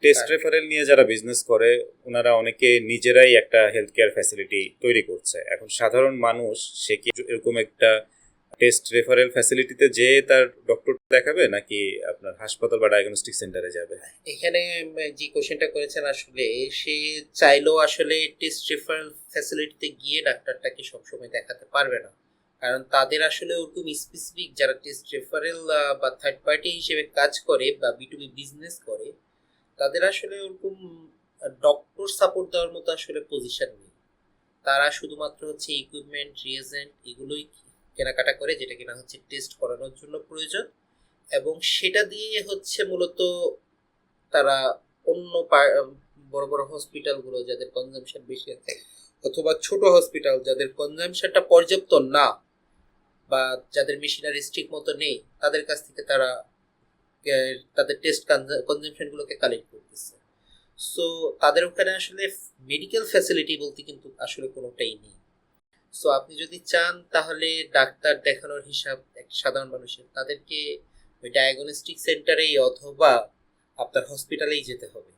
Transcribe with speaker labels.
Speaker 1: Test referral নিয়ে যারা business করে ওনারা অনেকে নিজেরাই একটা হেলথ কেয়ার ফ্যাসিলিটি তৈরি করছে। এখন সাধারণ মানুষ সে কি এরকম একটা টেস্ট রেফারেল ফ্যাসিলিটিতে যে তার ডক্টর দেখাবে নাকি আপনার হাসপাতাল বা ডায়াগনস্টিক সেন্টারে যাবে?
Speaker 2: এখানে যে কোশ্চেনটা করেছেন আসলে সে চাইলেও আসলে টেস্ট রেফারেল ফ্যাসিলিটিতে গিয়ে ডাক্তারটাকে সবসময় দেখাতে পারবে না, কারণ তাদের আসলে ওরকম স্পেসিফিক যারা টেস্ট রেফারেল বা থার্ড পার্টি হিসেবে কাজ করে বা বিটুবি বিজনেস করে তাদের আসলে ওরকম ডক্টর সাপোর্ট দেওয়ার মতো আসলে পজিশন নেই। তারা শুধুমাত্র হচ্ছে ইকুইপমেন্ট রিয়েজেন্ট এগুলোই কেনাকাটা করে যেটা কিনা হচ্ছে টেস্ট করানোর জন্য প্রয়োজন, এবং সেটা দিয়ে হচ্ছে মূলত তারা অন্য বড় বড় হসপিটালগুলো যাদের কনজাম্পশন বেশি আছে অথবা ছোট হসপিটাল যাদের কনজাম্পশনটা পর্যাপ্ত না বা যাদের মেশিনারি ঠিক মতো নেই তাদের কাছ থেকে তারা তাদের টেস্ট কনজাম্পশনগুলোকে কালেক্ট করতেছে। সো তাদের ওখানে আসলে মেডিকেল ফ্যাসিলিটি বলতে কিন্তু আসলে কোনোটাই নেই। সো আপনি যদি চান তাহলে ডাক্তার দেখানোর হিসাব এক সাধারণ মানুষের তাদেরকে ওই ডায়াগনস্টিক সেন্টারেই অথবা আপনার হসপিটালেই যেতে হবে।